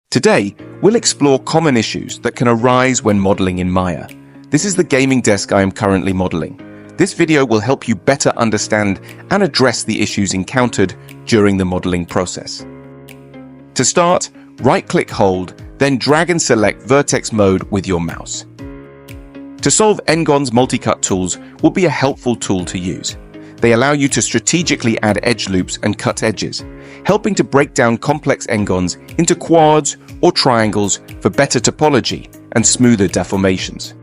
Today, we'll explore common issues that can arise when modeling in Maya. This is the gaming desk I am currently modeling. This video will help you better understand and address the issues encountered during the modeling process. To start, right-click Hold, then drag and select Vertex Mode with your mouse. To solve Ngon's multi-cut tools will be a helpful tool to use. They allow you to strategically add edge loops and cut edges, helping to break down complex Ngons into quads or triangles for better topology and smoother deformations.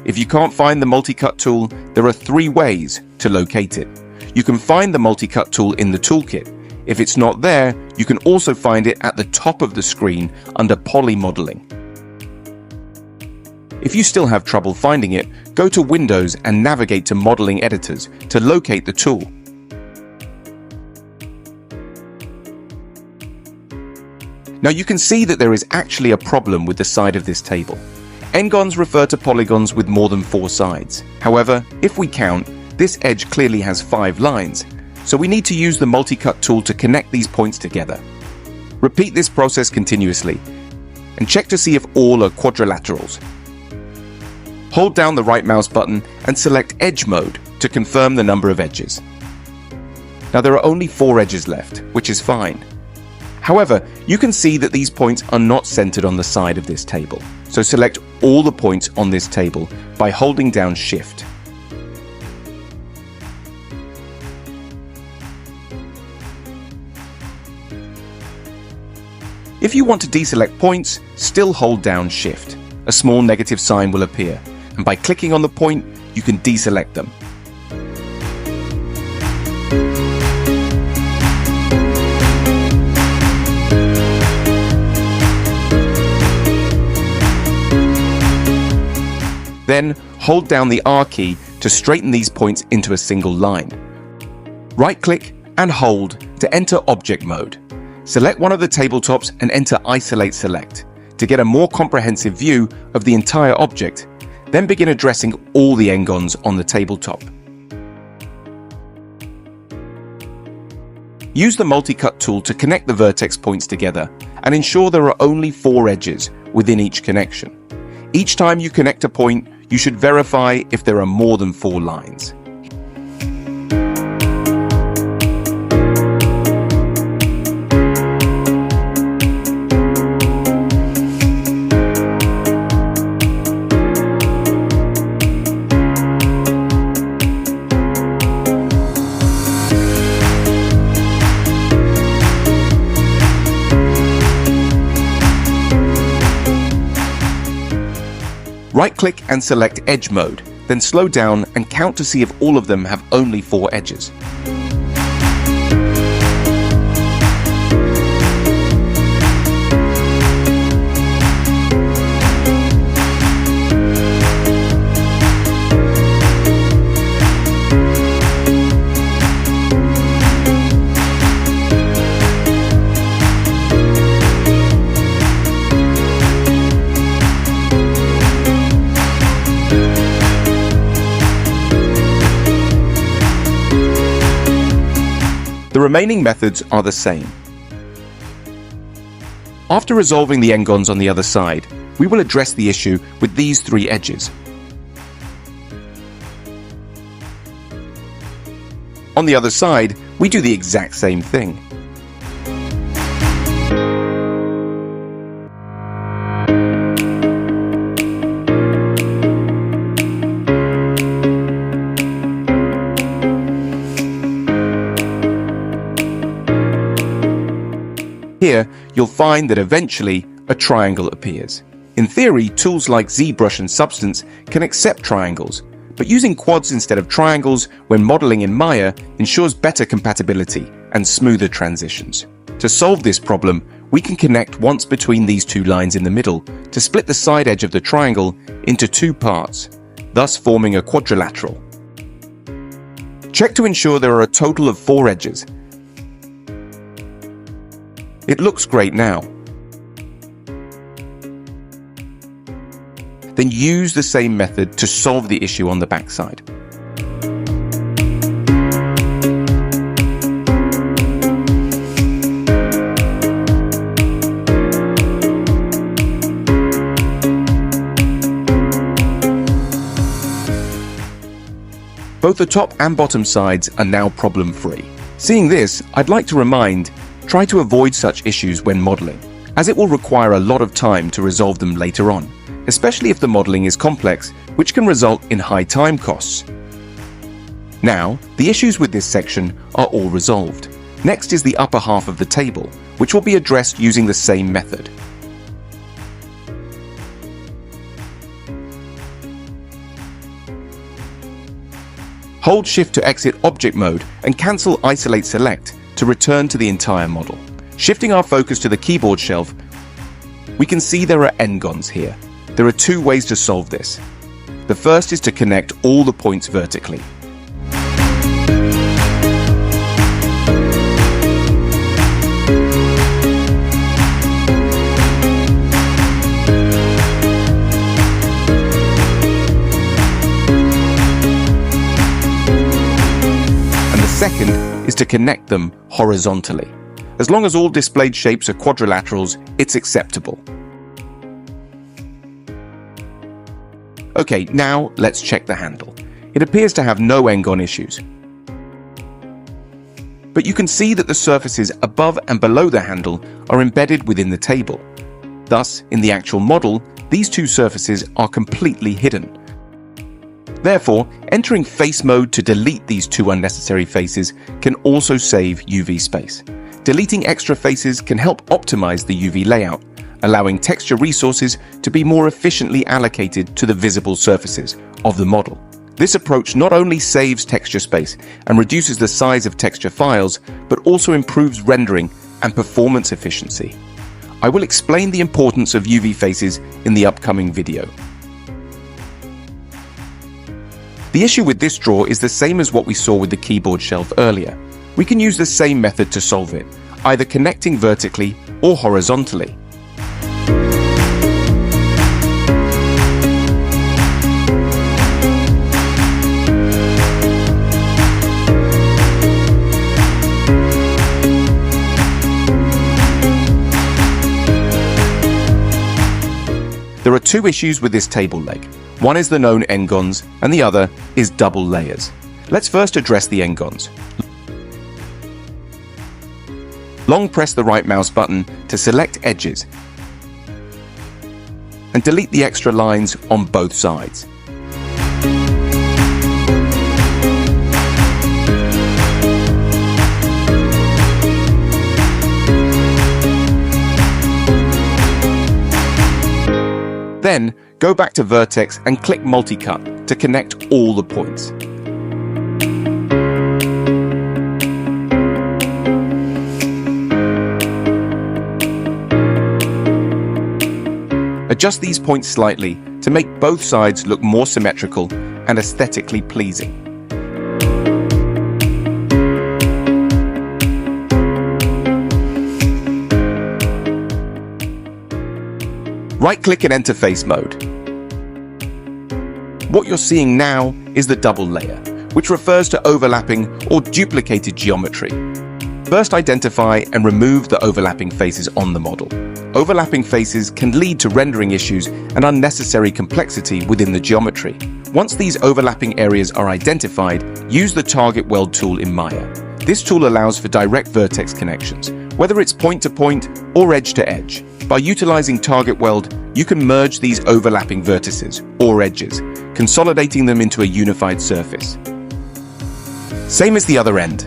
If you can't find the multi-cut tool, there are 3 ways to locate it. You can find the multi-cut tool in the toolkit. If it's not there, you can also find it at the top of the screen under Poly Modeling. If you still have trouble finding it, go to Windows and navigate to Modeling Editors to locate the tool. Now you can see that there is actually a problem with the side of this table. Ngons refer to polygons with more than 4 sides. However, if we count, this edge clearly has 5 lines, so we need to use the multi-cut tool to connect these points together. Repeat this process continuously and check to see if all are quadrilaterals. Hold down the right mouse button and select Edge Mode to confirm the number of edges. Now there are only 4 edges left, which is fine. However, you can see that these points are not centered on the side of this table, so select all the points on this table by holding down Shift. If you want to deselect points, still hold down Shift. A small negative sign will appear, and by clicking on the point, you can deselect them. Then, hold down the R key to straighten these points into a single line. Right-click and hold to enter Object Mode. Select one of the tabletops and enter Isolate Select to get a more comprehensive view of the entire object. Then begin addressing all the Ngons on the tabletop. Use the multi-cut tool to connect the vertex points together and ensure there are only 4 edges within each connection. Each time you connect a point, you should verify if there are more than 4 lines. Right-click and select Edge Mode, then slow down and count to see if all of them have only 4 edges. The remaining methods are the same. After resolving the Ngons on the other side, we will address the issue with these 3 edges. On the other side, we do the exact same thing. Here, you'll find that eventually a triangle appears. In theory, tools like ZBrush and Substance can accept triangles, but using quads instead of triangles when modeling in Maya ensures better compatibility and smoother transitions. To solve this problem, we can connect once between these 2 lines in the middle to split the side edge of the triangle into 2 parts, thus forming a quadrilateral. Check to ensure there are a total of 4 edges. It looks great now. Then use the same method to solve the issue on the backside. Both the top and bottom sides are now problem-free. Seeing this, I'd like to try to avoid such issues when modeling, as it will require a lot of time to resolve them later on, especially if the modeling is complex, which can result in high time costs. Now, the issues with this section are all resolved. Next is the upper half of the table, which will be addressed using the same method. Hold Shift to exit Object Mode and cancel Isolate Select to return to the entire model. Shifting our focus to the keyboard shelf, we can see there are n-gons here. There are two ways to solve this. The first is to connect all the points vertically. Second is to connect them horizontally. As long as all displayed shapes are quadrilaterals, it's acceptable. Okay, now let's check the handle. It appears to have no n-gon issues. But you can see that the surfaces above and below the handle are embedded within the table. Thus, in the actual model, these two surfaces are completely hidden. Therefore, entering face mode to delete these two unnecessary faces can also save UV space. Deleting extra faces can help optimize the UV layout, allowing texture resources to be more efficiently allocated to the visible surfaces of the model. This approach not only saves texture space and reduces the size of texture files, but also improves rendering and performance efficiency. I will explain the importance of UV faces in the upcoming video. The issue with this drawer is the same as what we saw with the keyboard shelf earlier. We can use the same method to solve it, either connecting vertically or horizontally. There are two issues with this table leg. One is the known n-gons, and the other is double layers. Let's first address the n-gons. Long press the right mouse button to select edges and delete the extra lines on both sides. Then, go back to Vertex and click Multi-Cut to connect all the points. Adjust these points slightly to make both sides look more symmetrical and aesthetically pleasing. Right-click and enter face mode. What you're seeing now is the double layer, which refers to overlapping or duplicated geometry. First, identify and remove the overlapping faces on the model. Overlapping faces can lead to rendering issues and unnecessary complexity within the geometry. Once these overlapping areas are identified, use the Target Weld tool in Maya. This tool allows for direct vertex connections, whether it's point-to-point or edge-to-edge. By utilizing Target Weld, you can merge these overlapping vertices or edges, consolidating them into a unified surface. Same as the other end.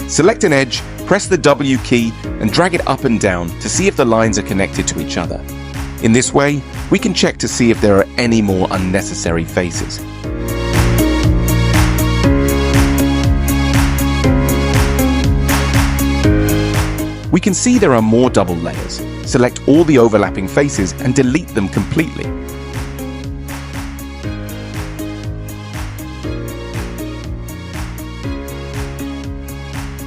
Select an edge, press the W key, and drag it up and down to see if the lines are connected to each other. In this way, we can check to see if there are any more unnecessary faces. We can see there are more double layers. Select all the overlapping faces and delete them completely.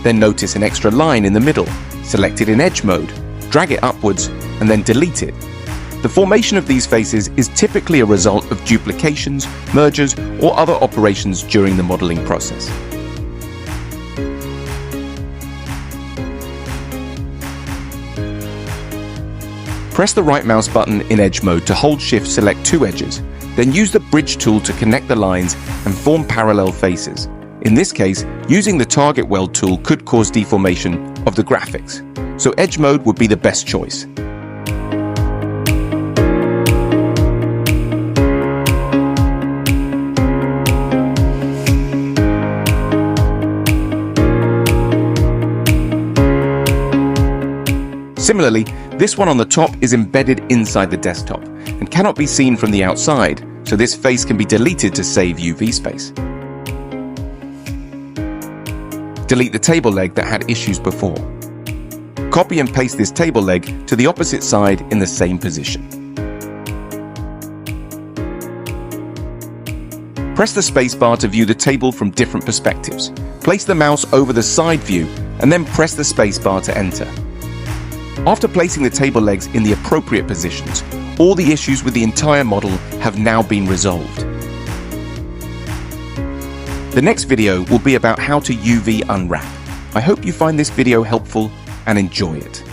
Then notice an extra line in the middle. Select it in edge mode, drag it upwards, and then delete it. The formation of these faces is typically a result of duplications, mergers, or other operations during the modeling process. Press the right mouse button in edge mode to hold shift select two edges, then use the bridge tool to connect the lines and form parallel faces. In this case, using the target weld tool could cause deformation of the graphics, so edge mode would be the best choice. Similarly, this one on the top is embedded inside the desktop and cannot be seen from the outside, so this face can be deleted to save UV space. Delete the table leg that had issues before. Copy and paste this table leg to the opposite side in the same position. Press the spacebar to view the table from different perspectives. Place the mouse over the side view and then press the spacebar to enter. After placing the table legs in the appropriate positions, all the issues with the entire model have now been resolved. The next video will be about how to UV unwrap. I hope you find this video helpful and enjoy it.